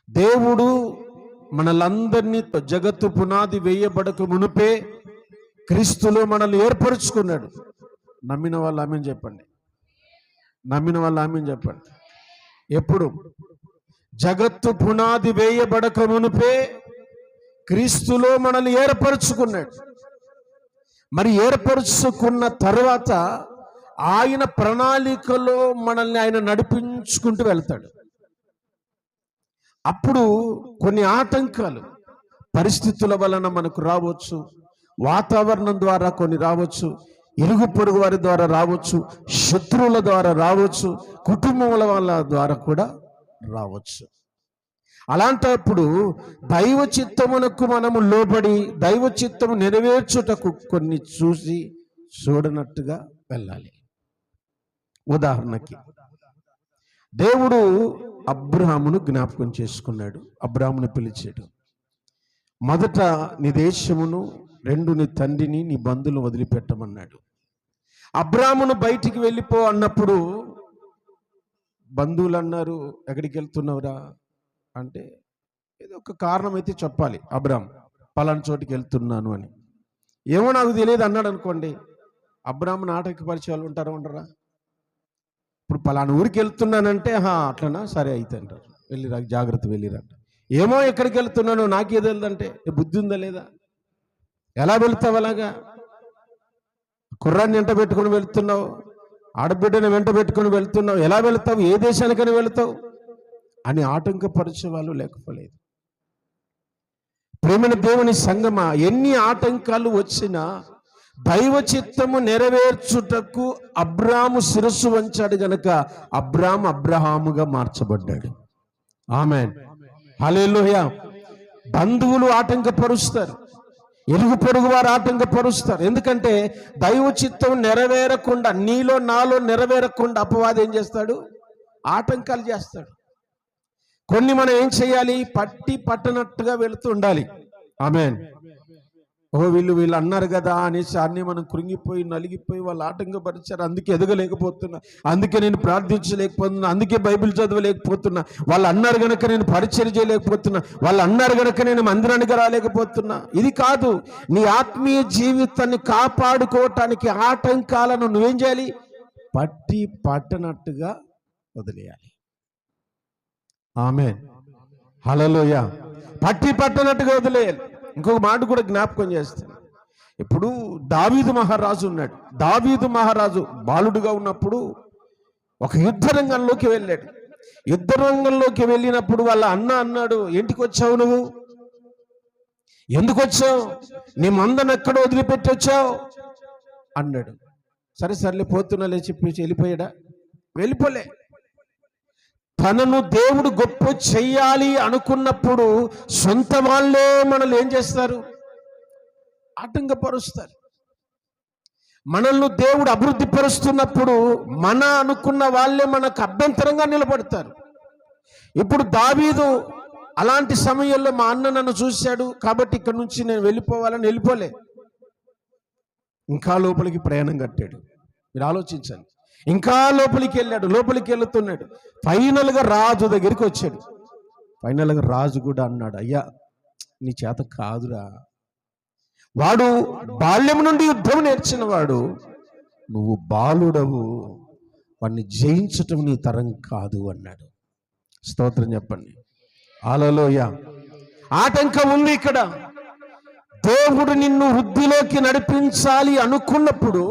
దేవుడు మనలందరినీ జగత్తు పునాది వేయబడక మునుపే క్రీస్తులో మనల్ని ఏర్పరుచుకున్నాడు. నమ్మిన వాళ్ళు ఆమేన్ చెప్పండి. నమ్మిన వాళ్ళు ఆమేన్ చెప్పండి. ఎప్పుడు? జగత్తు పునాది వేయబడక మునుపే క్రీస్తులో మనల్ని ఏర్పరుచుకున్నాడు. మరి ఏర్పరుచుకున్న తర్వాత ఆయన ప్రణాళికలో మనల్ని ఆయన నడిపించుకుంటూ వెళ్తాడు. అప్పుడు కొన్ని ఆటంకాలు పరిస్థితుల వలన మనకు రావచ్చు, వాతావరణం ద్వారా కొన్ని రావచ్చు, ఇరుగు పొరుగు వారి ద్వారా రావచ్చు, శత్రువుల ద్వారా రావచ్చు, కుటుంబముల వాళ్ళ ద్వారా కూడా రావచ్చు. అలాంటప్పుడు దైవ చిత్తమునకు మనము లోబడి దైవ చిత్తము నెరవేర్చుటకు కొన్ని చూడనట్టుగా వెళ్ళాలి. ఉదాహరణకి దేవుడు అబ్రాహామును జ్ఞాపకం చేసుకున్నాడు. అబ్రాహామును పిలిచాడు. మొదట నీ దేశమును, రెండు నీ తండ్రిని, నీ బంధువులను వదిలిపెట్టమన్నాడు. అబ్రాహామును బయటికి వెళ్ళిపో అన్నప్పుడు బంధువులు అన్నారు, ఎక్కడికి వెళ్తున్నావురా అంటే ఏదో ఒక కారణం అయితే చెప్పాలి. అబ్రాహాం పలానా చోటికి వెళ్తున్నాను అని. ఏమో నాకు తెలియదు అన్నాడు అనుకోండి, అబ్రాహామును ఆటంకపరిచే వాళ్ళు ఉంటారా ఉండరా? ఇప్పుడు పలానా ఊరికి వెళ్తున్నానంటే అట్లనా, సరే అయితే అంటారు, వెళ్ళిరా, జాగ్రత్త వెళ్ళిరంట. ఏమో ఎక్కడికి వెళ్తున్నాను నాకేదో తెలియదంటే బుద్ధి ఉందా లేదా? ఎలా వెళ్తావు? అలాగా కుర్రాన్ని వెంట పెట్టుకుని వెళ్తున్నావు, ఆడబిడ్డని వెంట పెట్టుకుని వెళ్తున్నావు, ఎలా వెళ్తావు? ఏ దేశానికని వెళ్తావు అని ఆటంకపరిచే వాళ్ళు లేకపోలేదు. ప్రేమైన దేవుని సంగమా, ఎన్ని ఆటంకాలు వచ్చినా దైవ చిత్తము నెరవేర్చుటకు అబ్రాము శిరస్సు వంచాడు గనక అబ్రాము అబ్రహాముగా మార్చబడ్డాడు. ఆమేన్, హల్లెలూయా. బంధువులు ఆటంకపరుస్తారు, ఇరుగు పొరుగు వారు ఆటంకపరుస్తారు. ఎందుకంటే దైవ చిత్తం నెరవేరకుండా, నీలో నాలో నెరవేరకుండా అపవాది ఏం చేస్తాడు? ఆటంకాలు చేస్తాడు. కొన్ని మనం ఏం చేయాలి? పట్టనట్టుగా వెళుతూ ఉండాలి. ఆమేన్. వీళ్ళు అన్నారు కదా అనేసి అన్నీ మనం కృంగిపోయి నలిగిపోయి వాళ్ళు ఆటంకపరిచారు, అందుకే ఎదగలేకపోతున్నా, అందుకే నేను ప్రార్థించలేకపోతున్నా, అందుకే బైబిల్ చదవలేకపోతున్నా, వాళ్ళు అన్నారు గనక నేను పరిచర్య చేయలేకపోతున్నా, వాళ్ళు అన్నారు గనక నేను మందిరానికి రాలేకపోతున్నా. ఇది కాదు. నీ ఆత్మీయ జీవితాన్ని కాపాడుకోవటానికి ఆటంకాలను నువ్వేం చేయాలి? పట్టనట్టుగా వదిలేయాలి. ఆమేన్, హల్లెలూయా. పట్టనట్టుగా వదిలేయాలి. ఇంకొక మాట కూడా జ్ఞాపకం చేస్తాను. ఇప్పుడు దావీదు మహారాజు ఉన్నాడు. దావీదు మహారాజు బాలుడుగా ఉన్నప్పుడు ఒక యుద్ధ రంగంలోకి వెళ్ళాడు. యుద్ధ రంగంలోకి వెళ్ళినప్పుడు వాళ్ళ అన్న అన్నాడు, ఇంటికి వచ్చావు నువ్వు? ఎందుకు వచ్చావు? నీ మందను ఎక్కడ వదిలిపెట్టి వచ్చావు అన్నాడు. సరేలే పోతున్నలే చెప్పి వెళ్ళిపోయాడా? వెళ్ళిపోలే. తనను దేవుడు గొప్ప చెయ్యాలి అనుకున్నప్పుడు సొంత వాళ్ళే మనల్ని ఏం చేస్తారు? ఆటంకపరుస్తారు. మనల్ని దేవుడు అభివృద్ధి పరుస్తున్నప్పుడు మన అనుకున్న వాళ్ళే మనకు అభ్యంతరంగా నిలబడతారు. ఇప్పుడు దావీదు అలాంటి సమయంలో మా అన్న నన్ను చూశాడు కాబట్టి ఇక్కడ నుంచి నేను వెళ్ళిపోవాలని వెళ్ళిపోలే, ఇంకా లోపలికి ప్రయాణం కట్టాడు. మీరు ఆలోచించండి. ఇంకా లోపలికి వెళ్ళాడు, లోపలికి వెళుతున్నాడు. ఫైనల్గా రాజు దగ్గరికి వచ్చాడు. ఫైనల్గా రాజు కూడా అన్నాడు, అయ్యా నీ చేత కాదురా, వాడు బాల్యం నుండి యుద్ధం నేర్చిన వాడు, నువ్వు బాలుడవు, వాడిని జయించటం నీ తరం కాదు అన్నాడు. స్తోత్రం చెప్పండి, హల్లెలూయా. ఆటంకం ఉంది ఇక్కడ. దేవుడు నిన్ను వృద్ధిలోకి నడిపించాలి అనుకున్నప్పుడు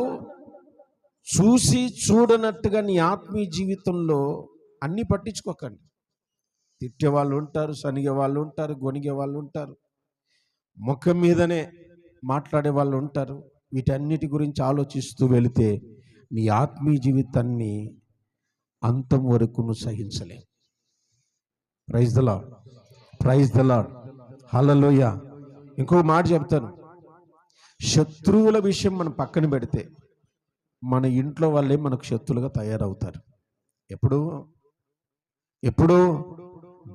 చూడనట్టుగా నీ ఆత్మీయ జీవితంలో అన్నీ పట్టించుకోకండి. తిట్టే వాళ్ళు ఉంటారు, సనిగే వాళ్ళు ఉంటారు, గొనిగే వాళ్ళు ఉంటారు, ముఖం మీదనే మాట్లాడే వాళ్ళు ఉంటారు. వీటన్నిటి గురించి ఆలోచిస్తూ వెళితే నీ ఆత్మీయ జీవితాన్ని అంతం వరకు నువ్వు సహించలేవు. Praise the lord, praise the lord, hallelujah. ఇంకొక మాట చెప్తాను. శత్రువుల విషయం మనం పక్కన పెడితే మన ఇంట్లో వాళ్ళే మనకు శత్రులుగా తయారవుతారు. ఎప్పుడు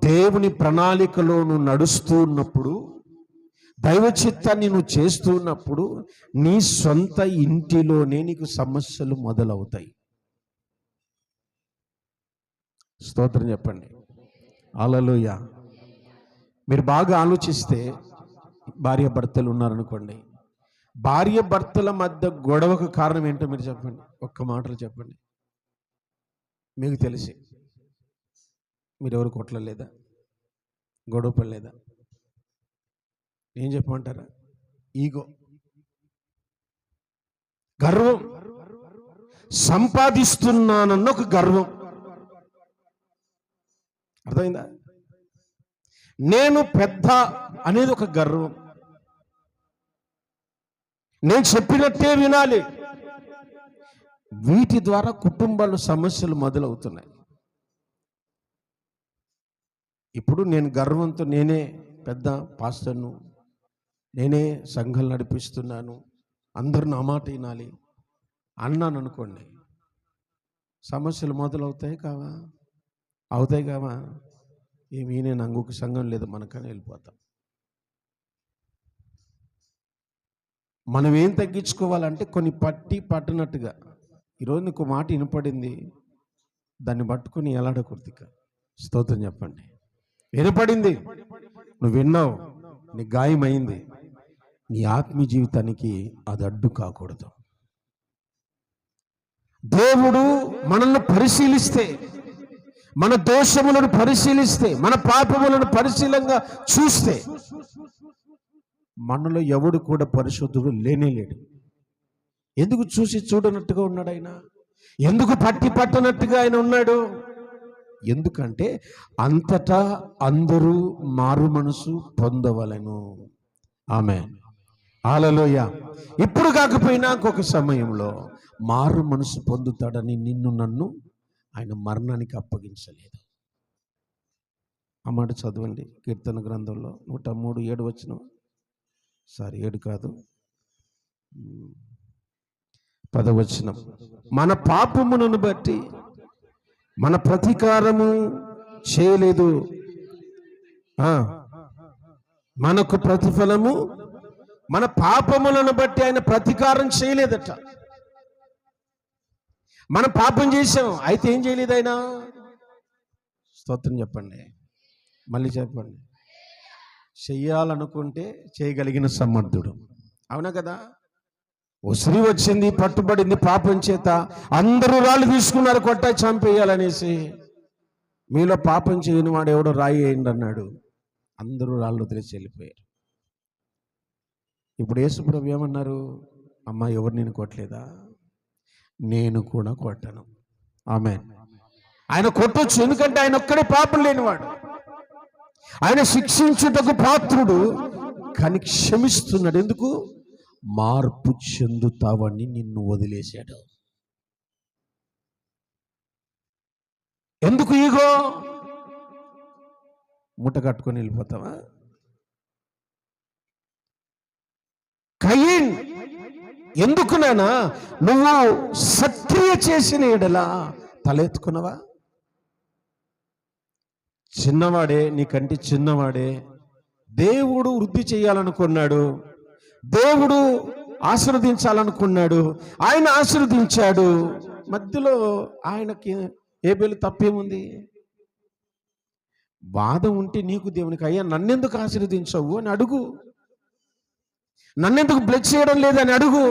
దేవుని ప్రణాళికలో నువ్వు నడుస్తూ ఉన్నప్పుడు, దైవ చిత్తాన్ని నువ్వు చేస్తూ ఉన్నప్పుడు నీ సొంత ఇంటిలోనే నీకు సమస్యలు మొదలవుతాయి. స్తోత్రం చెప్పండి, హల్లెలూయా. మీరు బాగా ఆలోచిస్తే భార్య భర్తలు ఉన్నారనుకోండి, భార్య భర్తల మధ్య గొడవకు కారణం ఏంటో మీరు చెప్పండి, ఒక్క మాటలు చెప్పండి. మీకు తెలిసి మీరెవరు కొట్టలేదా, గొడవ పడలేదా? ఏం చెప్పమంటారా? ఈగో, గర్వం, సంపాదిస్తున్నానన్న ఒక గర్వం. అర్థమైందా? నేను పెద్ద అనేది ఒక గర్వం. నేను చెప్పినట్టే వినాలి. వీటి ద్వారా కుటుంబాలు సమస్యలు మొదలవుతున్నాయి. ఇప్పుడు నేను గర్వంతో నేనే పెద్ద పాస్టర్ను, నేనే సంఘాలు నడిపిస్తున్నాను, అందరూ నా మాట వినాలి అన్నాను అనుకోండి, సమస్యలు మొదలవుతాయి కావా? అవుతాయి కావా? ఏమీ నేను ఇంకొక సంఘం లేదు మనకని వెళ్ళిపోతాం. మనం ఏం తగ్గించుకోవాలంటే కొన్ని పట్టనట్టుగా, ఈరోజు నీకు మాట వినపడింది, దాన్ని పట్టుకుని ఎలాడకూడదు. స్తోత్రం చెప్పండి. వినపడింది, నువ్వు విన్నావు, నీ గాయమైంది, నీ ఆత్మీయ జీవితానికి అది అడ్డు కాకూడదు. దేవుడు మనల్ని పరిశీలిస్తే, మన దోషములను పరిశీలిస్తే, మన పాపములను పరిశీలంగా చూస్తే, మనలో ఎవడు కూడా పరిశుద్ధుడు లేనేలేడు. ఎందుకు చూసి చూడనట్టుగా ఉన్నాడు ఆయన? ఎందుకు పట్టనట్టుగా ఆయన ఉన్నాడు? ఎందుకంటే అంతటా అందరూ మారు మనసు పొందవలెను. ఆమేన్, హల్లెలూయా. ఇప్పుడు కాకపోయినా ఇంకొక సమయంలో మారు మనసు పొందుతాడని నిన్ను నన్ను ఆయన మరణానికి అప్పగించలేదు. ఆ మాట చదవండి కీర్తన గ్రంథంలో 103:7 7 కాదు 10. మన పాపములను బట్టి మన ప్రతీకారము చేయలేదు, మనకు ప్రతిఫలము, మన పాపములను బట్టి ఆయన ప్రతీకారం చేయలేదట. మన పాపం చేసాం, అయితే ఏం చేయలేదు ఆయన. స్తోత్రం చెప్పండి, మళ్ళీ చెప్పండి. చెయ్యాలనుకుంటే చేయగలిగిన సమర్థుడు. అవునా కదా? ఉసిరి వచ్చింది, పట్టుబడింది పాపం చేత, అందరూ రాళ్ళు తీసుకున్నారు కొట్ట చంపేయాలనేసి. మీలో పాపం చేయని వాడు ఎవడో రాయి వేయండి అన్నాడు, అందరూ రాళ్ళు వదిలేసి వెళ్ళిపోయారు. ఇప్పుడు యేసుప్రభు ఏమన్నారు? అమ్మా, ఎవరు నేను కొట్టలేదా? నేను కూడా కొట్టను. ఆమేన్. ఆయన కొట్టొచ్చు, ఎందుకంటే ఆయన ఒక్కడే పాపం లేనివాడు. ఆయన శిక్షించుటకు పాత్రుడు, కానీ క్షమిస్తున్నాడు. ఎందుకు? మార్పు చెందుతావని నిన్ను వదిలేశాడు. ఎందుకు ఈగో? మూట కట్టుకొని వెళ్ళిపోతావా? కయీన్, ఎందుకు నానా నువ్వు సత్క్రియ చేసిన ఎడలా తలెత్తుకున్నావా? చిన్నవాడే, నీకంటే చిన్నవాడే, దేవుడు వృద్ధి చేయాలనుకున్నాడు, దేవుడు ఆశీర్వదించాలనుకున్నాడు, ఆయన ఆశీర్వదించాడు. మధ్యలో ఆయనకి హేబెలు తప్పేముంది? బాధ ఉంటే నీకు దేవునికి, అయ్యా నన్నెందుకు ఆశీర్వదించవు అని అడుగు, నన్నెందుకు బ్లెస్ చేయడం లేదని అడుగు.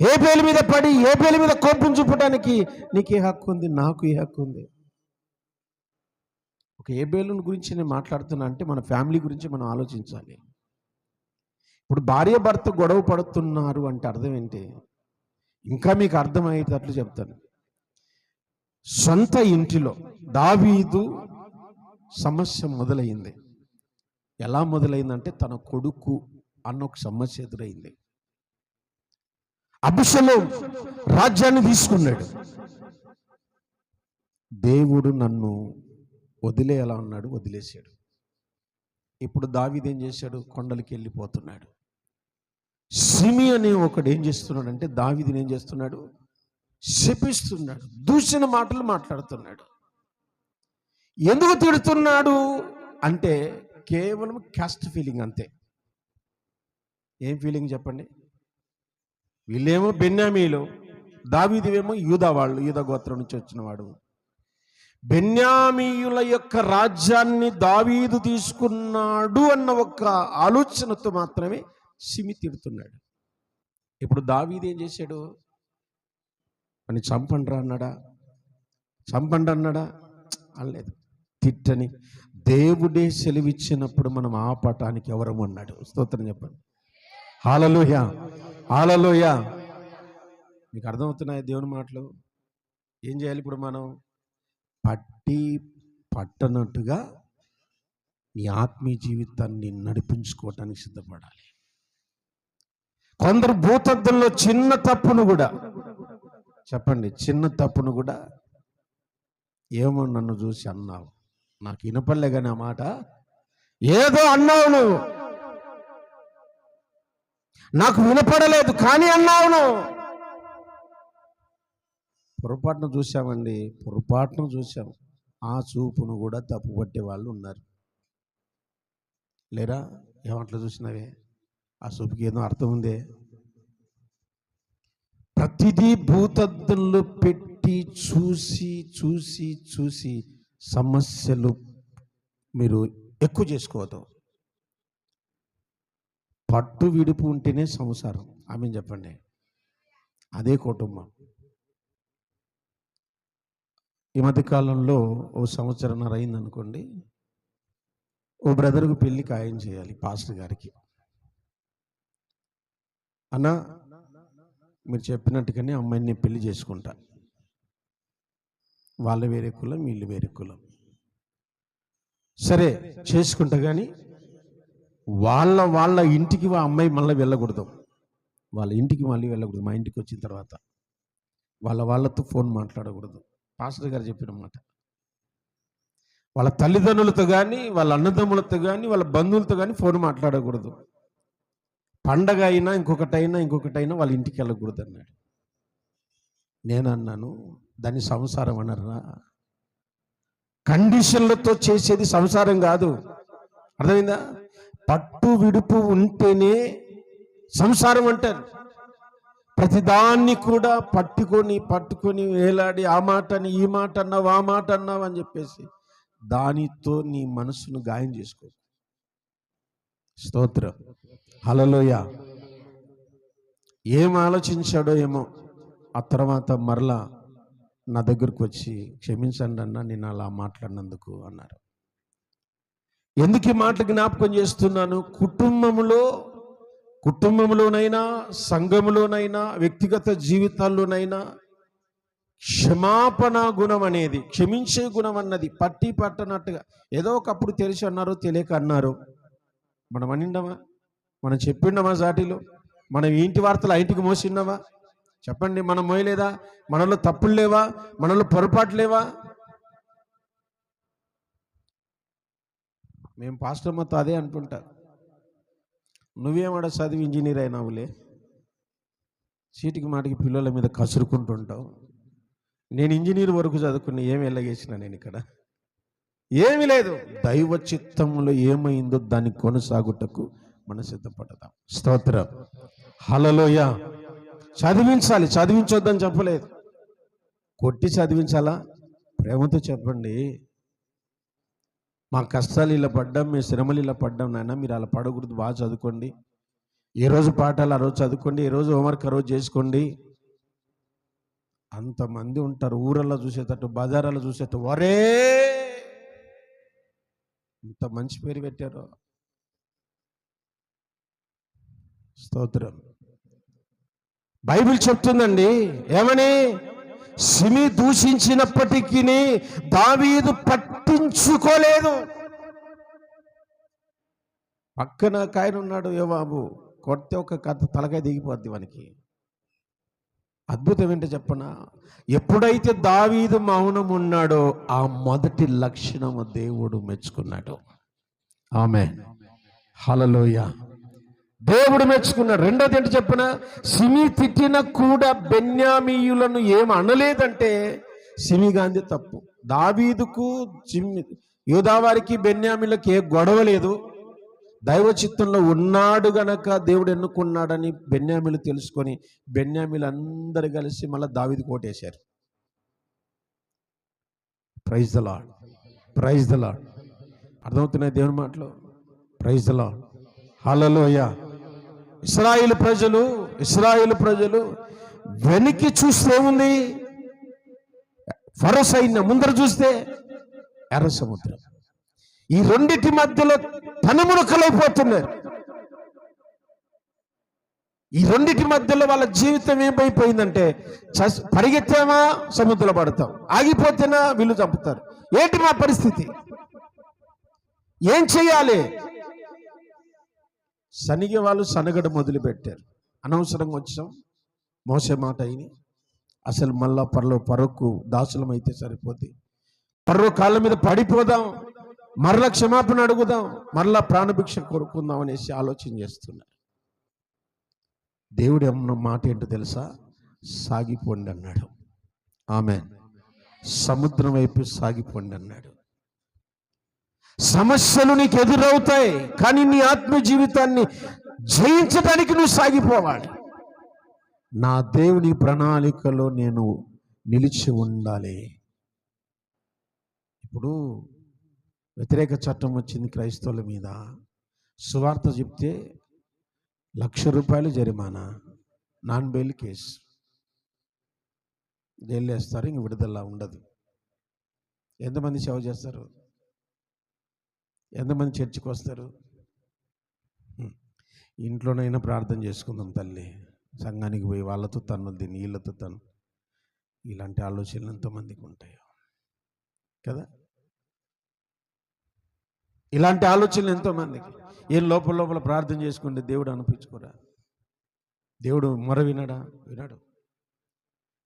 హేబెలు మీద పడి హేబెలు మీద కోపం చూపడానికి నీకే హక్కు ఉంది, నాకు ఏ హక్కు ఉంది? ఒక హేబెలు గురించి నేను మాట్లాడుతున్నా అంటే మన ఫ్యామిలీ గురించి మనం ఆలోచించాలి. ఇప్పుడు భార్య భర్త గొడవ పడుతున్నారు అంటే అర్థం ఏంటి? ఇంకా మీకు అర్థమయ్యేటట్లు చెప్తాను. సొంత ఇంటిలో దావీదు సమస్య మొదలైంది. ఎలా మొదలైందంటే తన కొడుకు అన్న ఒక సమస్య ఎదురైంది. అబ్షలోము రాజ్యాన్ని తీసుకున్నాడు. దేవుడు నన్ను వదిలేయాలా అన్నాడు, వదిలేశాడు. ఇప్పుడు దావీదు ఏం చేశాడు? కొండలకి వెళ్ళిపోతున్నాడు. సిమి అనే ఒకడు ఏం చేస్తున్నాడంటే దావీదుని ఏం చేస్తున్నాడు? శపిస్తున్నాడు, దూషణ మాటలు మాట్లాడుతున్నాడు. ఎందుకు తిడుతున్నాడు అంటే కేవలం క్యాస్ట్ ఫీలింగ్ అంతే. ఏం ఫీలింగ్ చెప్పండి? వీళ్ళేమో బెన్యామీలు, దావీదువేమో యూదా వాళ్ళు, యూదా గోత్రం నుంచి వచ్చిన వాడు. బెన్యామీయుల యొక్క రాజ్యాన్ని దావీదు తీసుకున్నాడు అన్న ఒక ఆలోచనతో మాత్రమే సిమి తిడుతున్నాడు. ఇప్పుడు దావీదు ఏం చేశాడు? అని చంపండి అన్నాడా? చంపండి అన్నాడా? అనలేదు. తిట్టని దేవుడే సెలవిచ్చినప్పుడు మనం ఆపటానికి ఎవరము అన్నాడు. స్తోత్రం చెప్పండి. హల్లెలూయా, హల్లెలూయా. మీకు అర్థమవుతున్నాయి దేవుని మాటలు? ఏం చేయాలి ఇప్పుడు మనం? పట్టనట్టుగా నీ ఆత్మీయ జీవితాన్ని నడిపించుకోవటానికి సిద్ధపడాలి. కొందరు భూతద్దంలో చిన్న తప్పును కూడా, చెప్పండి, చిన్న తప్పును కూడా, ఏమో నన్ను చూసి అన్నావు, నాకు వినపడలే కానీ ఆ మాట ఏదో అన్నావు, నువ్వు నాకు వినపడలేదు కానీ అన్నావు నువ్వు. పొరపాటును చూసామండి, పొరపాటును చూసాం. ఆ చూపును కూడా తప్పుపట్టే వాళ్ళు ఉన్నారు లేరా? ఏమట్లా చూసినవే? ఆ చూపుకి ఏదో అర్థం ఉందే. ప్రతిదీ భూతద్దంలో పెట్టి చూసి చూసి చూసి సమస్యలు మీరు ఎక్కువ చేసుకోవద్దు. పట్టు విడుపు ఉంటేనే సంసారం. ఆమె చెప్పండి. అదే కుటుంబం. ఈ మధ్యకాలంలో ఓ సంవత్సరంన్నర అయిందనుకోండి, ఓ బ్రదర్కు పెళ్ళి ఖాయం చేయాలి పాస్టర్ గారికి. అన్న, మీరు చెప్పినట్టుగానే అమ్మాయిని నేను పెళ్లి చేసుకుంటా. వాళ్ళు వేరే కులం, వీళ్ళు వేరే కులం. సరే చేసుకుంటా, కానీ వాళ్ళ ఇంటికి ఆ అమ్మాయి మళ్ళీ వెళ్ళకూడదు. వాళ్ళ ఇంటికి మళ్ళీ వెళ్ళకూడదు. మా ఇంటికి వచ్చిన తర్వాత వాళ్ళతో ఫోన్ మాట్లాడకూడదు. పాస్టర్ గారు చెప్పిన మాట. వాళ్ళ తల్లిదండ్రులతో కానీ, వాళ్ళ అన్నదమ్ములతో కానీ, వాళ్ళ బంధువులతో కానీ ఫోన్ మాట్లాడకూడదు. పండగ అయినా ఇంకొకటైనా వాళ్ళ ఇంటికి వెళ్ళకూడదు అన్నాడు. నేను అన్నాను, దాన్ని సంసారం అన్నారా? కండిషన్లతో చేసేది సంసారం కాదు. అర్థమైందా? పట్టు విడుపు ఉంటేనే సంసారం అంటారు. ప్రతిదాన్ని కూడా పట్టుకొని వేలాడి ఆ మాటని ఈ మాట అన్నావు, ఆ మాట అన్నావు అని చెప్పేసి దానితో నీ మనసును గాయం చేసుకో. స్తోత్రం, హల్లెలూయా. ఏం ఆలోచించాడో ఏమో. ఆ తర్వాత మరలా నా దగ్గరకు వచ్చి, క్షమించండి అన్న, నేను అలా మాట్లాడినందుకు అన్నారు. ఎందుకు ఈ మాటలు జ్ఞాపకం చేస్తున్నాను? కుటుంబంలోనైనా, సంఘములోనైనా, వ్యక్తిగత జీవితాల్లోనైనా క్షమాపణ గుణం అనేది, క్షమించే గుణం అన్నది పట్టనట్టుగా ఏదో ఒకప్పుడు తెలిసి అన్నారు, తెలియక అన్నారు. మనం అనిండమా? మనం చెప్పిండమా? సాటిలో మనం ఇంటి వార్తలు ఆ ఇంటికి మోసిండమా? చెప్పండి. మనం మోయలేదా? మనలో తప్పులు లేవా? మనలో పొరపాటు లేవా? మేము పాస్టర్ మొత్తం అదే అంటుంటా. నువ్వేమడ చదివి ఇంజనీర్ అయినావులే, చీటికి మాటికి పిల్లల మీద కసురుకుంటుంటావు. నేను ఇంజనీర్ వరకు చదువుకుని ఏమి వెళ్ళగేసిన? నేను ఇక్కడ ఏమీ లేదు. దైవ చిత్తంలో ఏమైందో దాన్ని కొనసాగుటకు మనం సిద్ధపడదాం. స్తోత్రం, హల్లెలూయా. చదివించాలి, చదివించొద్దని చెప్పలేదు. కొట్టి చదివించాలా? ప్రేమతో చెప్పండి, మా కష్టాలు ఇలా పడ్డాం, మీ శ్రమలు ఇలా పడ్డాం నాయన, మీరు అలా పడకూడదు, బాగా చదువుకోండి, ఏ రోజు పాఠాలు ఆ రోజు చదువుకోండి, ఏ రోజు హోంవర్క్ ఆ రోజు చేసుకోండి. అంతమంది ఉంటారు ఊరల్లో చూసేటట్టు, బజారాల్లో చూసేటట్టు. వరే ఇంత మంచి పేరు పెట్టారు. స్తోత్రం. బైబిల్ చెప్తుందండి ఏమని? సిమి దూషించినప్పటికీ దావీదు పట్టించుకోలేదు. పక్కన కాయన ఉన్నాడు యోవాబు, కొడితే ఒక కథ తలకాయ దిగిపోద్ది వానికి. అద్భుతం ఏంటో చెప్పనా? ఎప్పుడైతే దావీదు మౌనం ఉన్నాడో ఆ మొదటి లక్షణము దేవుడు మెచ్చుకున్నాడు. ఆమేన్, హల్లెలూయా. దేవుడు మెచ్చుకున్నాడు. రెండోది ఏంటి చెప్పన? సిమి తిట్టిన కూడా బెన్యామీయులను ఏం అనలేదంటే సిమి గాంధీ తప్పు. దావీదుకు యూదావారికి బెన్యామీలకు ఏ గొడవ లేదు. దైవ చిత్తంలో ఉన్నాడు గనక దేవుడు ఎన్నుకున్నాడని బెన్యామీలు తెలుసుకొని బెన్యామీలు అందరు కలిసి మళ్ళీ దావీదుకు ఓటేశారు. Praise the lord, praise the lord. అర్థమవుతున్నాయి దేవుని మాటలు? Praise the lord, hallelujah. ఇశ్రాయేలు ప్రజలు వెనక్కి చూస్తే ఉంది ఫరో సైన్యం, ముందర చూస్తే ఎర్ర సముద్రం. ఈ రెండిటి మధ్యలో తనమునకలైపోతున్నారు. ఈ రెండిటి మధ్యలో వాళ్ళ జీవితం ఏమైపోయిందంటే, పరిగెత్తామా సముద్రంలో పడతాం, ఆగిపోతేనా వీళ్ళు చంపుతారు. ఏంటి మా పరిస్థితి? ఏం చెయ్యాలి? సనిగే వాళ్ళు సనగడ మొదలు పెట్టారు. అనవసరంగా వచ్చాం, మోసే మాట అయిని అసలు మళ్ళా పరకు దాసులం అయితే సరిపోద్ది, పర్వ కాళ్ళ మీద పడిపోదాం, మరలా క్షమాపణ అడుగుదాం, మరలా ప్రాణభిక్ష కోరుకుందాం అనేసి ఆలోచన చేస్తున్నారు. దేవుడు అన్న మాట ఏంటో తెలుసా? సాగిపోండి అన్నాడు. ఆమేన్. సముద్రం వైపు సాగిపోండి అన్నాడు. సమస్యలు నీకు ఎదురవుతాయి, కానీ నీ ఆత్మ జీవితాన్ని జయించడానికి నువ్వు సాగిపోవాలి. నా దేవుని ప్రణాళికలో నేను నిలిచి ఉండాలి. ఇప్పుడు వ్యతిరేక చట్టం వచ్చింది క్రైస్తవుల మీద. సువార్త చెప్తే ₹1,00,000 జరిమానా, నాన్ బెయిల్ కేసు, జైలు వేస్తారు, ఇంక విడుదల ఉండదు. ఎంతమంది సేవ చేస్తారు? ఎంతమంది చర్చికి వస్తారు? ఇంట్లోనైనా ప్రార్థన చేసుకుందాం తల్లి, సంఘానికి పోయి వాళ్ళతో తన్నుద్ది, నీళ్ళతో తను, ఇలాంటి ఆలోచనలు ఎంతోమందికి ఉంటాయి కదా. ఇలాంటి ఆలోచనలు ఎంతోమందికి. ఏం లోపల ప్రార్థన చేసుకుంటే దేవుడు అనిపించుకోరా? దేవుడు మొర వినడా? వినడు.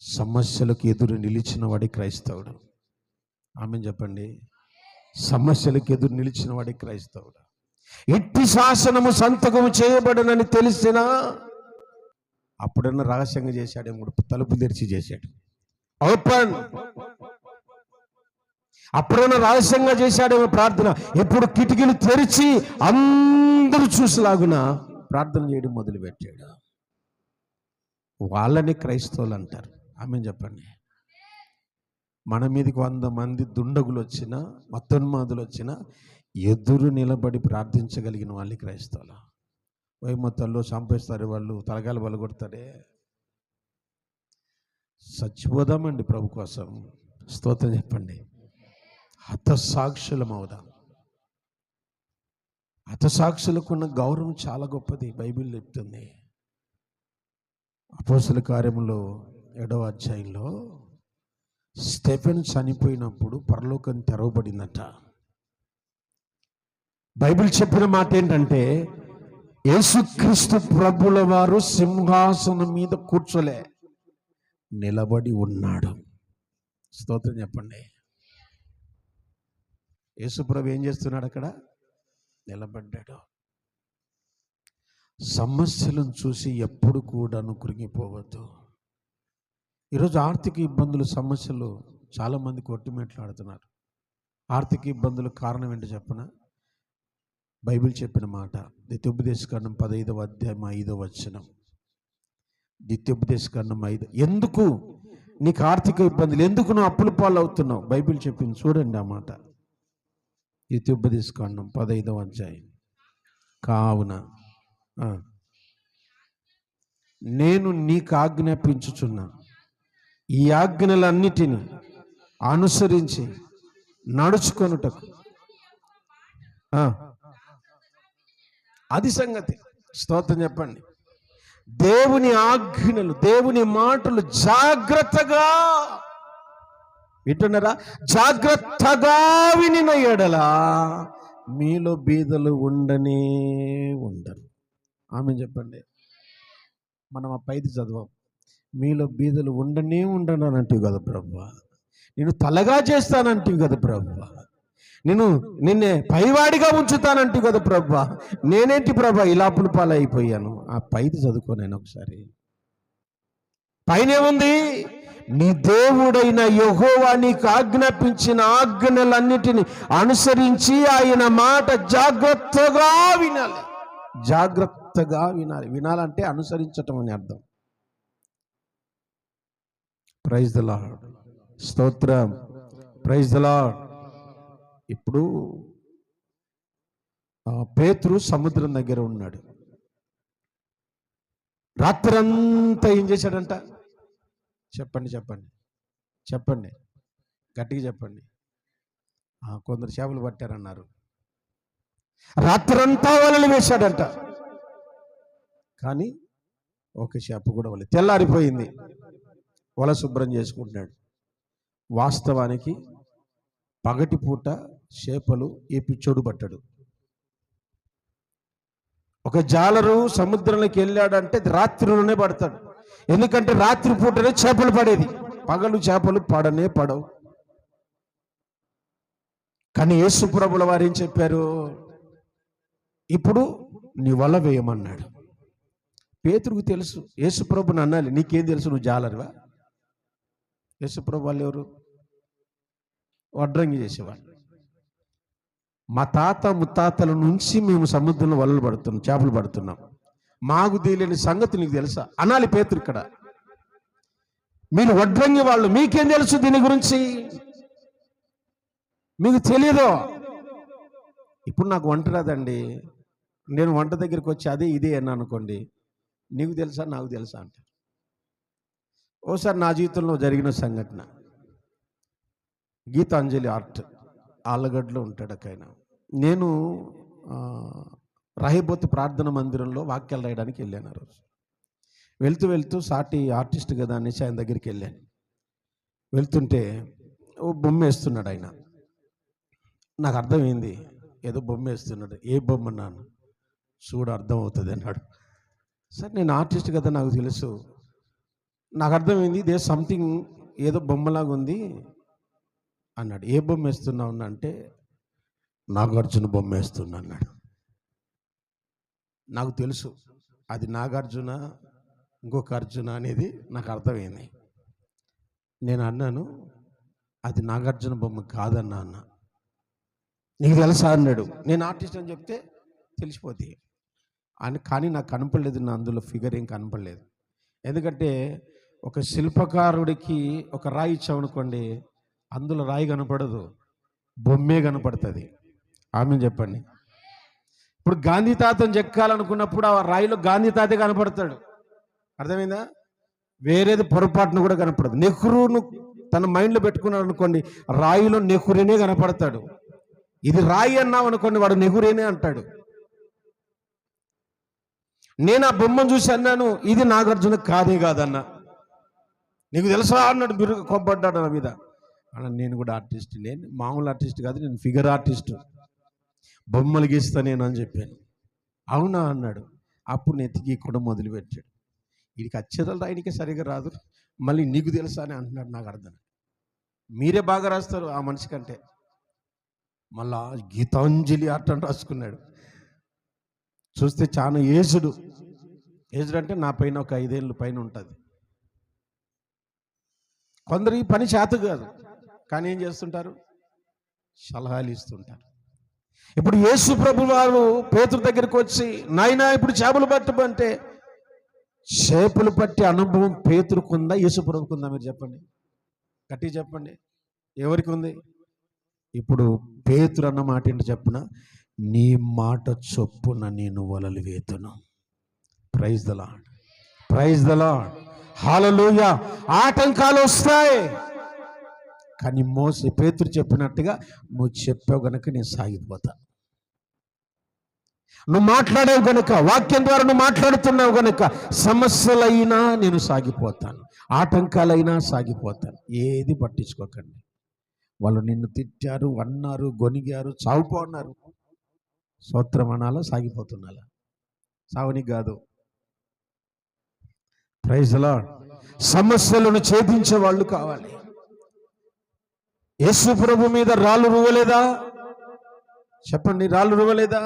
సమస్యలకు ఎదురు నిలిచిన వాడి క్రైస్తవుడు. ఆమెన్ చెప్పండి. సమస్యలకు ఎదురు నిలిచిన వాడి క్రైస్తవుడు. ఎట్టి శాసనము సంతకము చేయబడనని తెలిసినా అప్పుడన్నా రహస్యంగా చేశాడేమో, తలుపు తెరిచి చేశాడు, ఓపెన్. అప్పుడన్నా రహస్యంగా చేశాడేమో ప్రార్థన, ఎప్పుడు కిటికీలు తెరిచి అందరూ చూసేలాగున ప్రార్థన చేయడం మొదలుపెట్టాడు. వాళ్ళని క్రైస్తవులు అంటారు. ఆమెన్ చెప్పండి. మన మీదకి 100 మంది దుండగులు వచ్చినా, మత్తోన్మాదులు వచ్చినా ఎదురు నిలబడి ప్రార్థించగలిగిన వాళ్ళు క్రైస్తవులు. వైమత్తల్లో చంపేస్తారు, వాళ్ళు తలకాయలు బలగొడతారే. చచ్చిపోదామండి ప్రభు కోసం. స్తోత్రం చెప్పండి. హతసాక్షులం అవుదాం. హతసాక్షులకున్న గౌరవం చాలా గొప్పది. బైబిల్ చెప్తుంది. అపోస్తల కార్యములో 7వ అధ్యాయంలో స్టెఫెన్ చనిపోయినప్పుడు పరలోకం తెరవబడిందట. బైబిల్ చెప్పిన మాట ఏంటంటే, యేసుక్రీస్తు ప్రభుల వారు సింహాసనం మీద కూర్చోలే, నిలబడి ఉన్నాడు. స్తోత్రం చెప్పండి. యేసు ప్రభు ఏం చేస్తున్నాడు? అక్కడ నిలబడ్డాడు. సమస్యలను చూసి ఎప్పుడు కూడాను కృంగిపోవద్దు. ఈరోజు ఆర్థిక ఇబ్బందులు, సమస్యలు చాలామంది కొట్టుమెట్లాడుతున్నారు. ఆర్థిక ఇబ్బందులకు కారణం ఏంటో చెప్పనా? బైబిల్ చెప్పిన మాట, ద్వితీయోపదేశకాండం 15వ అధ్యాయం 5వ వచనం. ద్వితీయోపదేశకాండం 5. ఎందుకు నీకు ఆర్థిక ఇబ్బందులు, ఎందుకు నువ్వు అప్పుల పాలు అవుతున్నావు? బైబిల్ చెప్పింది, చూడండి ఆ మాట. ద్వితీయోపదేశకాండం 15వ అధ్యాయం. కావున నేను నీకు ఆజ్ఞాపించుచున్నా ఈ ఆజ్ఞలన్నిటినీ అనుసరించి నడుచుకొనుటకు. అది సంగతి. స్తోత్రం చెప్పండి. దేవుని ఆజ్ఞలు, దేవుని మాటలు జాగ్రత్తగా వింటున్నారా? జాగ్రత్తగా వినిన ఎడల మీలో బీదలు ఉండనే ఉండరు. ఆమె చెప్పండి. మనం ఆ 5 చదవం. మీలో బీదలు ఉండనే ఉండనంటివి కదా ప్రభువా, నేను తలగా చేస్తానంటివి కదా ప్రభువా, నిన్నే పైవాడిగా ఉంచుతానంటివి కదా ప్రభువా, నేనేంటి ప్రభా ఇలా అప్పుల పాలైపోయాను? ఆ 5 చదువుకో నేను ఒకసారి. పైనేముంది? నీ దేవుడైన యెహోవా నీకు ఆజ్ఞాపించిన ఆజ్ఞలన్నిటిని అనుసరించి ఆయన మాట జాగ్రత్తగా వినాలి. జాగ్రత్తగా వినాలి. వినాలంటే అనుసరించటం అని అర్థం. Praise the lord. స్తోత్రం. Praise the lord. ఇప్పుడు పేతురు సముద్రం దగ్గర ఉన్నాడు. రాత్రంతా ఏం చేశాడంట? చెప్పండి చెప్పండి చెప్పండి, గట్టిగా చెప్పండి. కొందరు చేపలు పట్టారన్నారు. రాత్రంతా వలలు వేశాడంట, కానీ ఒక చేప కూడా వల. తెల్లారిపోయింది, వల శుభ్రం చేసుకుంటున్నాడు. వాస్తవానికి పగటిపూట చేపలు ఏ పిచ్చోడు పట్టాడు. ఒక జాలరు సముద్రంలోకి వెళ్ళాడంటే రాత్రిలోనే పడతాడు. ఎందుకంటే రాత్రి పూటనే చేపలు పడేది, పగలు చేపలు పడనే పడవు. కానీ యేసు ప్రభుల వారు ఏం చెప్పారు? ఇప్పుడు నీ వల వేయమన్నాడు. పేతురుకు తెలుసు, యేసు ప్రభుని అన్నాలి, నీకేం తెలుసు, నువ్వు జాలరువా? యేసు ప్రభు వాళ్ళు ఎవరు? వడ్రంగి చేసేవాళ్ళు. మా తాత ముత్తాతల నుంచి మేము సముద్రంలో వలలు పడుతున్నాం, చేపలు పడుతున్నాం, మాకు తెలియని సంగతి నీకు తెలుసా అనాలి పేతురు. ఇక్కడ మీరు వడ్రంగి వాళ్ళు, మీకేం తెలుసు దీని గురించి? మీకు తెలియదు. ఇప్పుడు నాకు వంట రాదండి, నేను వంట దగ్గరికి వచ్చి అదే ఇదే అని అనుకోండి, నీకు తెలుసా నాకు తెలుసా అంటే. ఓసారి నా జీవితంలో జరిగిన సంఘటన, గీతాంజలి ఆర్ట్ ఆళ్ళగడ్డలో ఉంటాడు అక్కయన. నేను రాహిబోతు ప్రార్థన మందిరంలో వాక్యాలు రాయడానికి వెళ్ళాను. ఆ రోజు వెళ్తూ వెళ్తూ సాటి ఆర్టిస్ట్ కదా అనేసి ఆయన దగ్గరికి వెళ్ళాను. వెళ్తుంటే ఓ బొమ్మ వేస్తున్నాడు ఆయన. నాకు అర్థమైంది, ఏదో బొమ్మ వేస్తున్నాడు. ఏ బొమ్మ అన్నాను. చూడు అర్థం అవుతుంది అన్నాడు. సరే నేను ఆర్టిస్ట్ కదా నాకు తెలుసు, నాకు అర్థమైంది ఇదే సంథింగ్ ఏదో బొమ్మలాగా ఉంది అన్నాడు. ఏ బొమ్మ వేస్తున్నావు అంటే నాగార్జున బొమ్మ వేస్తున్నా అన్నాడు. నాకు తెలుసు అది నాగార్జున ఇంకొక అర్జున అనేది నాకు అర్థమైంది. నేను అన్నాను, అది నాగార్జున బొమ్మ కాదన్నా అన్న. నీకు తెలుసా అన్నాడు. నేను ఆర్టిస్ట్ అని చెప్తే తెలిసిపోతే అని, కానీ నాకు కనపడలేదు, నా అందులో ఫిగర్ ఏం కనపడలేదు. ఎందుకంటే ఒక శిల్పకారుడికి ఒక రాయి ఇచ్చామనుకోండి, అందులో రాయి కనపడదు, బొమ్మే కనపడుతుంది. ఆమె చెప్పండి. ఇప్పుడు గాంధీ తాతను చెక్కాలనుకున్నప్పుడు ఆ రాయిలో గాంధీ తాతే కనపడతాడు, అర్థమైందా? వేరేది పొరపాటును కూడా కనపడదు. నెహ్రూను తన మైండ్లో పెట్టుకున్నాడు అనుకోండి, రాయిలో నెహ్రూనే కనపడతాడు. ఇది రాయి అన్నావు అనుకోండి, వాడు నెహ్రూనే అంటాడు. నేను ఆ బొమ్మను చూసి అన్నాను, ఇది నాగార్జున కాదే కాదన్నా. నీకు తెలుసా అన్నాడు, మీరు కొబ్బడ్డాడు నా మీద అన్న. నేను కూడా ఆర్టిస్ట్, నేను మామూలు ఆర్టిస్ట్ కాదు, నేను ఫిగర్ ఆర్టిస్ట్, బొమ్మలు గీస్తా నేను అని చెప్పాను. అవునా అన్నాడు. అప్పుడు నెత్తికి కూడా మొదలుపెట్టాడు. వీడికి అక్షరాలు రాయనికే సరిగా రాదు, మళ్ళీ నీకు తెలుసా అని అంటున్నాడు. నాకు అర్థం, మీరే బాగా రాస్తారు ఆ మనిషి కంటే. మళ్ళా గీతాంజలి ఆర్ట్ అని రాసుకున్నాడు. చూస్తే చాలా ఏజ్డ్ అంటే నా పైన ఒక 5 ఏళ్ళు పైన ఉంటుంది. కొందరు ఈ పని చేత కాదు, కానీ ఏం చేస్తుంటారు, సలహాలు ఇస్తుంటారు. ఇప్పుడు యేసు ప్రభు వారు పేతురు దగ్గరికి వచ్చి, నాయనా ఇప్పుడు చేపలు పట్టమంటే, చేపలు పట్టే అనుభవం పేతురుకుందా యేసు ప్రభుకుందా? మీరు చెప్పండి, గట్టిగా చెప్పండి, ఎవరికి ఉంది? ఇప్పుడు పేతురు అన్న మాట ఏంటి చెప్పిన, నీ మాట చొప్పున నేను వలలు వేతును. Praise the lord, praise the lord, hallelujah. ఆటంకాలు వస్తాయి, కానీ పేతురు చెప్పినట్టుగా నువ్వు చెప్పావు గనక నేను సాగిపోతా. నువ్వు మాట్లాడావు గనుక, వాక్యం ద్వారా నువ్వు మాట్లాడుతున్నావు గనుక, సమస్యలైనా నేను సాగిపోతాను, ఆటంకాలైనా సాగిపోతాను. ఏది పట్టించుకోకండి. వాళ్ళు నిన్ను తిట్టారు, అన్నారు, గొనిగారు, చావుపో అన్నారు, స్తోత్రం అనాలా, సాగిపోతున్నాలా? సావనికి కాదు. Praise the Lord. సమస్యలను ఛేదించే వాళ్ళు కావాలి. యేసు ప్రభు మీద రాళ్ళు రువ్వలేదా? చెప్పండి, రాళ్ళు రువ్వలేదా?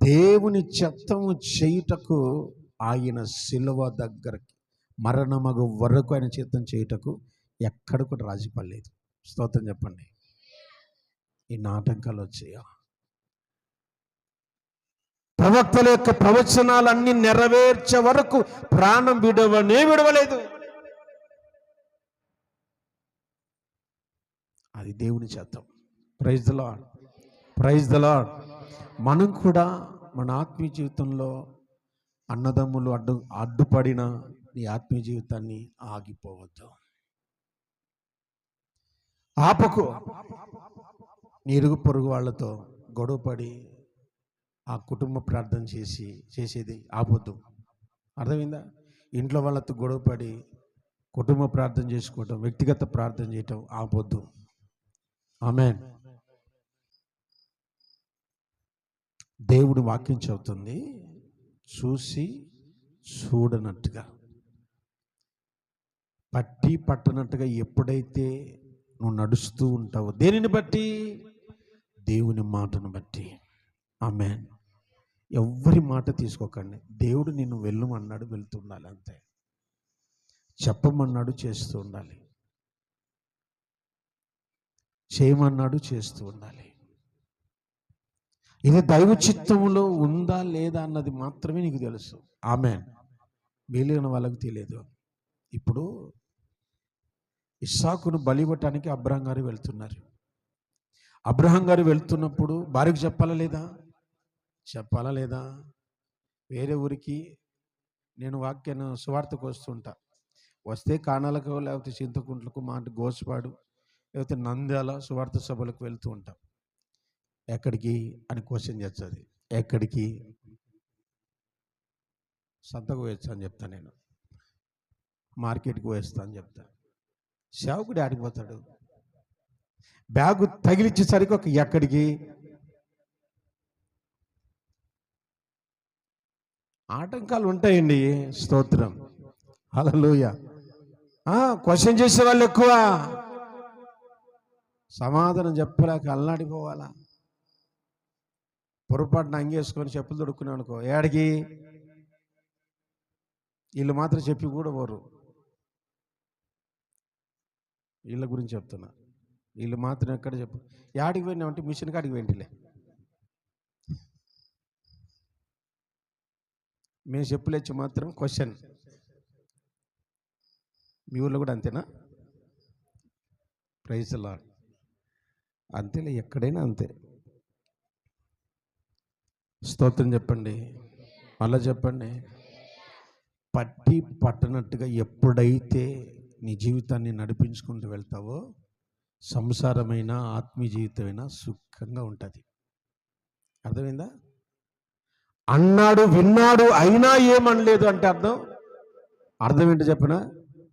దేవుని చిత్తము చేయుటకు ఆయన శిలువ దగ్గరకి మరణమగు వరకు ఆయన చిత్తం చేయుటకు ఎక్కడ కూడా రాజీ పడలేదు. స్తోత్రం చెప్పండి. ఈ ఆటంకాలు వచ్చాయా? ప్రవక్తల యొక్క ప్రవచనాలన్నీ నెరవేర్చే వరకు ప్రాణం విడవలేదు. అది దేవుని చేద్దాం. Praise the lord, praise the Lord. మనం కూడా మన ఆత్మీయ జీవితంలో అన్నదమ్ములు అడ్డుపడిన నీ ఆత్మీయ జీవితాన్ని ఆగిపోవద్దు, ఆపకు. నీ ఇరుగు పొరుగు వాళ్ళతో గొడవపడి ఆ కుటుంబ ప్రార్థన చేసేది ఆపొద్దు. అర్థమైందా? ఇంట్లో వాళ్ళతో గొడవపడి కుటుంబ ప్రార్థన చేసుకోవటం, వ్యక్తిగత ప్రార్థన చేయటం ఆపొద్దు. ఆమేన్. దేవుడు వాక్యం చెబుతుంది, చూసి చూడనట్టుగా, పట్టి పట్టనట్టుగా ఎప్పుడైతే నువ్వు నడుస్తూ ఉంటావో, దేనిని బట్టి? దేవుని మాటను బట్టి. ఆమేన్. ఎవ్వరి మాట తీసుకోకండి. దేవుడు నిన్ను వెళ్ళమన్నాడు, వెళ్తుండాలి అంతే. చెప్పమన్నాడు, చేస్తూ ఉండాలి. చేయమన్నాడు, చేస్తూ ఉండాలి. ఇది దైవ చిత్తములో ఉందా లేదా అన్నది మాత్రమే నీకు తెలుసు. ఆమేన్. మిగిలిన వాళ్ళకు తెలియదు. ఇప్పుడు ఇస్సాకును బలివ్వటానికి అబ్రహాం గారు వెళ్తున్నారు. అబ్రహాం గారు వెళ్తున్నప్పుడు భార్యకు చెప్పాలా లేదా? చెప్పాలా లేదా? వేరే ఊరికి నేను వాక్యాన్ని సువార్తకు వస్తుంటా. వస్తే కానాలకు, లేకపోతే చింతకుంట్లకు, మాట గోసుపాడు, లేకపోతే నంద్యాల సువార్త సభలకు వెళ్తూ ఉంటాం. ఎక్కడికి అని క్వశ్చన్ చేస్తుంది. ఎక్కడికి? సంతకు వేస్తా అని చెప్తా, నేను మార్కెట్కి వేస్తా అని చెప్తా. సేవకుడు ఆడిపోతాడు, బ్యాగు తగిలిచ్చేసరికి ఒక ఎక్కడికి? ఆటంకాలు ఉంటాయండి. స్తోత్రం, హల్లెలూయా. క్వశ్చన్ చేసే వాళ్ళు ఎక్కువ, సమాధానం చెప్పలేక అల్లాడిపోవాలా. పొరపాటున అంగేసుకొని చెప్పులు దొడుక్కున్నావు అనుకో, ఏడికి? వీళ్ళు మాత్రం చెప్పి కూడా పోరు. వీళ్ళ గురించి చెప్తున్నా. వీళ్ళు మాత్రం ఎక్కడ చెప్పు, యాడికి పోయినామంటే మిషన్ కాడికి వెంటిలే. మేము చెప్పులేచ్చి మాత్రం క్వశ్చన్. మీ ఊళ్ళో కూడా అంతేనా? Praise the Lord. అంతేలే, ఎక్కడైనా అంతే. స్తోత్రం చెప్పండి, మళ్ళా చెప్పండి. పట్టి పట్టనట్టుగా ఎప్పుడైతే నీ జీవితాన్ని నడిపించుకుంటూ వెళ్తావో, సంసారమైన ఆత్మీయ జీవితమైనా సుఖంగా ఉంటుంది. అర్థమైందా? అన్నాడు, విన్నాడు, అయినా ఏమనలేదు అంటే అర్థం ఏంటో చెప్పనా?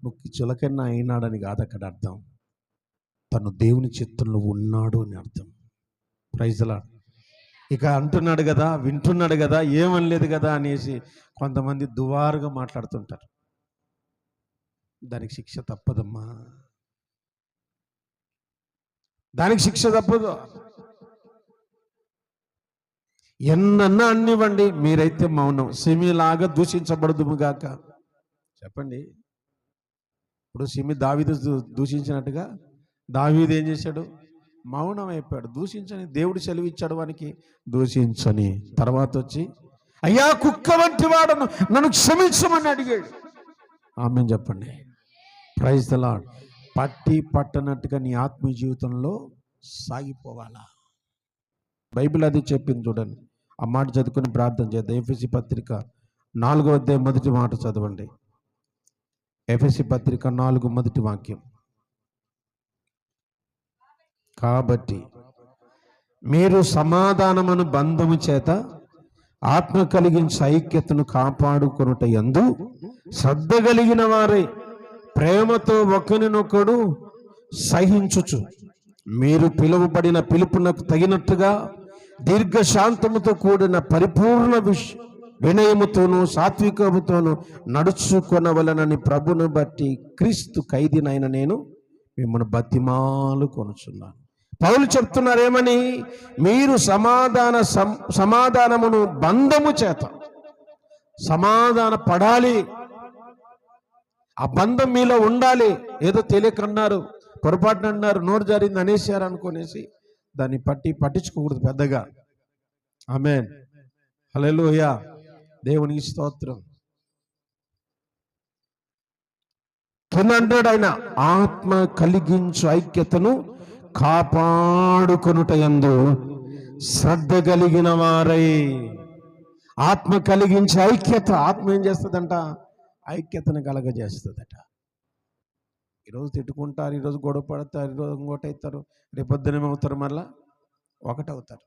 ముక్కి చులకన్నా అయినాడని కాదు అక్కడ అర్థం, తను దేవుని చిత్తంలో ఉన్నాడు అని అర్థం. Praise the Lord. ఇక అంటున్నాడు కదా, వింటున్నాడు కదా, ఏమనలేదు కదా అనేసి కొంతమంది దువారుగా మాట్లాడుతుంటారు. దానికి శిక్ష తప్పదమ్మా, దానికి శిక్ష తప్పదు. ఎన్నన్నా అన్నివ్వండి, మీరైతే మౌనం. సిమిలాగా దూషించబడదుముగాక. చెప్పండి. ఇప్పుడు సిమి దావీదు దూషించినట్టుగా దావీదు ఏం చేశాడు? మౌనం అయిపోయాడు. దూషించని దేవుడు సెలవిచ్చాడు వానికి, దూషించని. తర్వాత వచ్చి, అయ్యా కుక్క వంటి వాడను, నన్ను క్షమించమని అడిగాడు. ఆమేన్ చెప్పండి. Praise the Lord. పట్టి పట్టనట్టుగా నీ ఆత్మీయ జీవితంలో సాగిపోవాలా. బైబిల్ అది చెప్పింది చూడండి. ఆ మాట చదువుకుని ప్రార్థన చేద్దాం. ఎఫెసీ పత్రిక 4వ అధ్యాయం మొదటి మాట చదవండి. ఎఫెసీ పత్రిక 4 మొదటి వాక్యం. కాబట్టి మీరు సమాధానమును బంధము చేత ఆత్మ కలిగించే ఐక్యతను కాపాడుకొనుట యందు శ్రద్ధ కలిగిన వారై ప్రేమతో ఒకరినొకడు సహించుచు, మీరు పిలువబడిన పిలుపునకు తగినట్టుగా దీర్ఘశాంతముతో కూడిన పరిపూర్ణ వినయముతోనూ సాత్వికముతోనూ నడుచుకొనవలనని ప్రభును బట్టి క్రీస్తు ఖైదీనైన నేను మిమ్మల్ని బతిమాలు కొనుచున్నాను. పౌలు చెప్తున్నారు ఏమని? మీరు సమాధానమును బంధము చేత సమాధాన పడాలి. ఆ బంధం మీలో ఉండాలి. ఏదో తెలియకన్నారు, పొరపాటున అన్నారు, నోరు జారింది అనేసారు అనుకునేసి దాన్ని పట్టించుకోకూడదు పెద్దగా. ఆమేన్, హల్లెలూయా. దేవునికి స్తోత్రం. కింద అంటాడు ఆయన, ఆత్మ కలిగించు ఐక్యతను కాపాడుకొనుట యందు శ్రద్ధ కలిగిన వారై. ఆత్మ కలిగించే ఐక్యత. ఆత్మ ఏం చేస్తుందంట? ఐక్యతను కలగజేస్తుందట. ఈరోజు తిట్టుకుంటారు, ఈరోజు గొడవ పడతారు, ఈరోజు ఇంకోటవుతారు, రేపొద్దునేమవుతారు, మళ్ళా ఒకటవుతారు.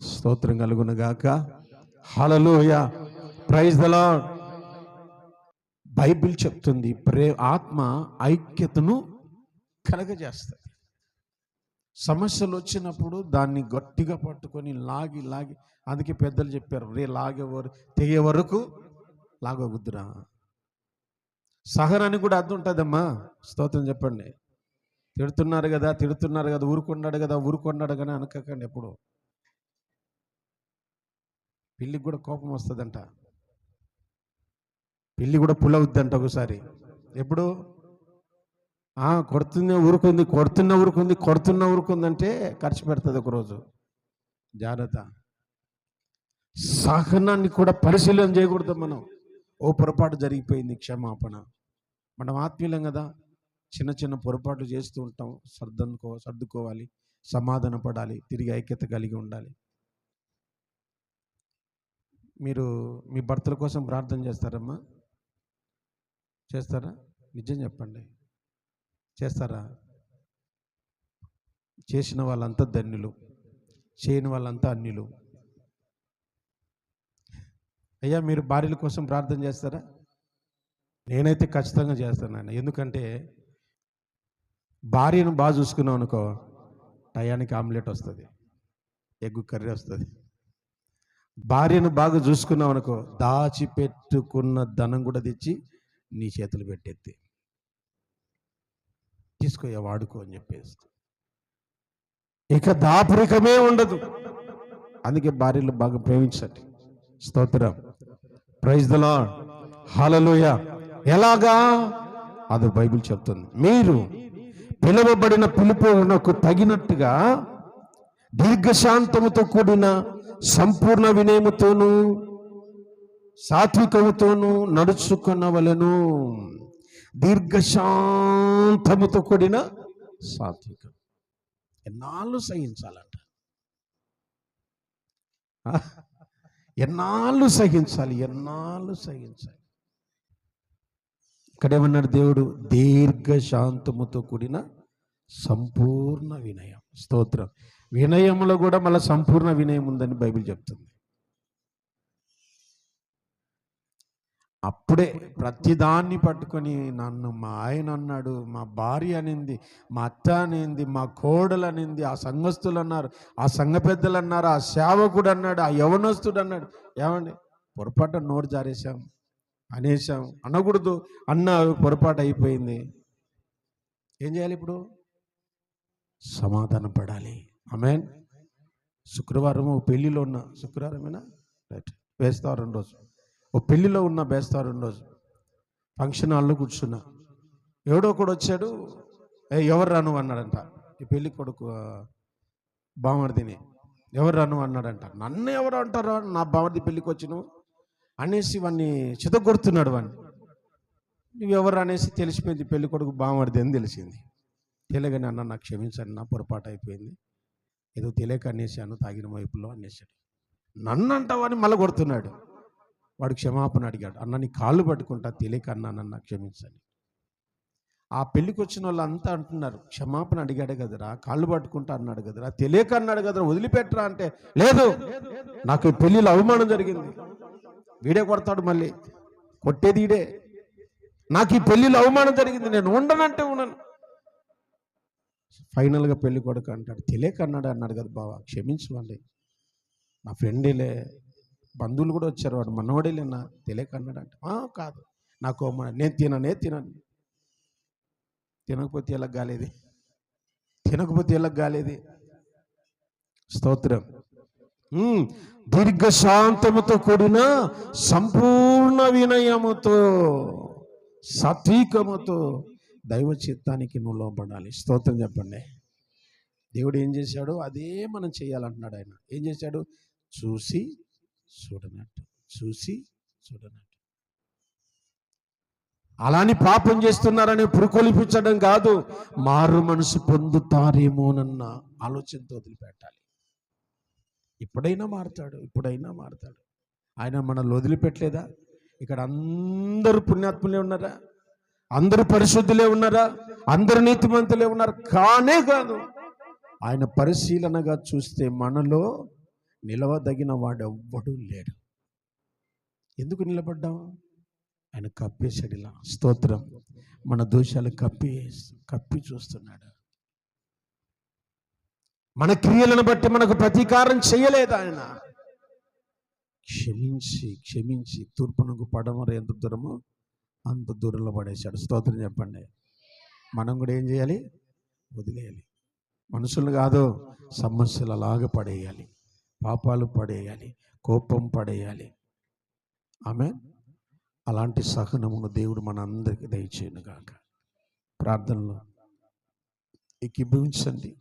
స్తోత్రం కలుగును గాక. హల్లెలూయా, ప్రైజ్ ది లార్డ్. బైబిల్ చెప్తుంది ఆత్మ ఐక్యతను కలగజేస్తుంది. సమస్యలు వచ్చినప్పుడు దాన్ని గట్టిగా పట్టుకొని లాగి లాగి, అందుకే పెద్దలు చెప్పారు, తెగే వరకు లాగొద్దురా. సహనానికి కూడా అర్థం ఉంటుందమ్మా. స్తోత్రం చెప్పండి. తిడుతున్నారు కదా ఊరుకున్నాడు కానీ అనకండి. ఎప్పుడు పిల్లికి కూడా కోపం వస్తుందంట, పిల్లి కూడా పులవుద్దంట ఒకసారి. ఎప్పుడు కొడుతున్న ఊరుకుంది అంటే ఖర్చు పెడుతుంది ఒకరోజు. జాగ్రత్త. సహనాన్ని కూడా పరిశీలన చేయకూడదు మనం. ఓ పొరపాటు జరిగిపోయింది, క్షమాపణ. మనం ఆత్మీయులం కదా, చిన్న చిన్న పొరపాట్లు చేస్తూ ఉంటాం. సర్దుకోవాలి, సమాధాన పడాలి, తిరిగి ఐక్యత కలిగి ఉండాలి. మీరు మీ భర్తల కోసం ప్రార్థన చేస్తారమ్మా? చేస్తారా? నిజం చెప్పండి, చేస్తారా? చేసిన వాళ్ళంతా ధన్యులు, చేయని వాళ్ళంతా అన్యులు. అయ్యా, మీరు భార్యల కోసం ప్రార్థన చేస్తారా? నేనైతే ఖచ్చితంగా చేస్తాను నాయన. ఎందుకంటే భార్యను బాగా చూసుకున్నావు అనుకో, టయానికి ఆమ్లెట్ వస్తుంది, ఎగ్గు కర్రీ వస్తుంది. భార్యను బాగా చూసుకున్నావు అనుకో, దాచిపెట్టుకున్న ధనం కూడా తెచ్చి నీ చేతులు పెట్టేది, తీసుకోయా వాడుకో అని చెప్పేసి. ఇక దాపరికమే ఉండదు. అందుకే భార్యలు బాగా ప్రేమించండి. స్తోత్రం, ప్రైజ్ ది లార్డ్, హల్లెలూయా. ఎలాగా? అది బైబిల్ చెప్తుంది. మీరు పిలువబడిన పిలుపునకు తగినట్టుగా దీర్ఘశాంతముతో కూడిన సంపూర్ణ వినయముతోనూ సాత్వికముతోనూ నడుచుకున్నవలెను. దీర్ఘశాంతముతో కూడిన సాత్వికం. ఎన్నాళ్ళు సహించాలంట, ఎన్నాళ్ళు సహించాలి. ఇక్కడేమన్నాడు దేవుడు? దీర్ఘశాంతముతో కూడిన సంపూర్ణ వినయం. స్తోత్రం. వినయంలో కూడా మళ్ళీ సంపూర్ణ వినయం ఉందని బైబిల్ చెప్తుంది. అప్పుడే ప్రతిదాన్ని పట్టుకొని, నన్ను మా ఆయన అన్నాడు, మా భార్య అనింది, మా అత్త అనింది, మా కోడలు అనింది, ఆ సంఘస్థులు అన్నారు, ఆ సంఘ పెద్దలు అన్నారు, ఆ సేవకుడు అన్నాడు, ఆ యవనస్తుడు అన్నాడు. ఏమండి, పొరపాటు నోరు జారేశాం, అనేసాం. అనకూడదు అన్న పొరపాటు అయిపోయింది. ఏం చేయాలి ఇప్పుడు? సమాధాన పడాలి. ఆమేన్. శుక్రవారం పెళ్లిలో ఉన్న, శుక్రవారమేనా, రైట్, బేస్తవారం రోజు ఓ పెళ్లిలో ఉన్న, బేస్తవారం రోజు ఫంక్షన్ హాల్లో కూర్చున్నా. ఎవడో ఒకడు వచ్చాడు, ఎవరు రాను అన్నాడంట. ఈ పెళ్లి కొడుకు బామర్దిని, ఎవరు రాను అన్నాడంట. నన్ను ఎవరు అంటారో, నా బామర్ది పెళ్లికి వచ్చినావు అనేసి వాడిని చితగొడుతున్నాడు. వాడిని నువ్వెవరు అనేసి తెలిసిపోయింది. పెళ్లి కొడుకు బామర్ది అని తెలిసింది. తెలియగానే, అన్న నాకు క్షమించండి, నా పొరపాటు అయిపోయింది, ఏదో తెలియక అనేసాను, తాగిన వైపులో అనేసాడు. నన్ను అంటావని మళ్ళీ కొడుతున్నాడు. వాడు క్షమాపణ అడిగాడు. అన్న నీ కాళ్ళు పట్టుకుంటా, తెలియక అన్నానన్న, క్షమించండి. ఆ పెళ్ళికి వచ్చిన వాళ్ళు అంతా అంటున్నారు, క్షమాపణ అడిగాడు కదరా, కాళ్ళు పట్టుకుంటా అన్నాడు కదరా, తెలియక అన్నాడు కదరా, వదిలిపెట్టరా అంటే, లేదు నాకు ఈ పెళ్ళిలో అవమానం జరిగింది. వీడే కొడతాడు, మళ్ళీ కొట్టేది ఈడే. నాకు ఈ పెళ్ళిలో అవమానం జరిగింది, నేను ఉండనంటే ఉండను. ఫైనల్గా పెళ్లి కొడుకు అంటాడు, తెలియక అన్నాడు కదా బావా, క్షమించమండి, నా ఫ్రెండేలే, బంధువులు కూడా వచ్చారు, వాడు మనవాడేలేనా, తెలియక అన్నాడు అంటే, కాదు నాకు నేను తినను. తినకపోతే ఎలా గాలేది. స్తోత్రం. దీర్ఘశాంతముతో కూడిన సంపూర్ణ వినయముతో సాత్వికముతో దైవ చిత్తానికి నువ్వు లోబడాలి. స్తోత్రం చెప్పండి. దేవుడు ఏం చేశాడు అదే మనం చేయాలంటున్నాడు. ఆయన ఏం చేశాడు? చూసి చూడనట్టు. అలాని పాపం చేస్తున్నారని పురుకొలిపించడం కాదు, మారు మనసు పొందుతారేమోనన్న ఆలోచనతో వదిలిపెట్టాలి. ఇప్పుడైనా మారుతాడు. ఆయన మనల్ని వదిలిపెట్టలేదా? ఇక్కడ అందరూ పుణ్యాత్ములే ఉన్నారా? అందరూ పరిశుద్ధులే ఉన్నారా? అందరూ నీతిమంతులే ఉన్నారు? కానే కాదు. ఆయన పరిశీలనగా చూస్తే మనలో నిలవదగిన వాడెవ్వడూ లేడు. ఎందుకు నిలబడ్డాం? ఆయన కప్పేశాడు. ఇలా స్తోత్రం. మన దోషాలు కప్పి చూస్తున్నాడు. మన క్రియలను బట్టి మనకు ప్రతీకారం చేయలేదు. ఆయన క్షమించి తూర్పునకు పడమర ఎంత దూరమో అంత దూరంలో పడేశాడు. స్తోత్రం చెప్పండి. మనం కూడా ఏం చేయాలి? వదిలేయాలి. మనుషులు కాదు, సమస్యలు అలాగ పడేయాలి, పాపాలు పడేయాలి, కోపం పడేయాలి. ఆమేన్. అలాంటి సహనమును దేవుడు మన అందరికీ దయచేయును గాక. ప్రార్థనలో ఏకీభవించండి.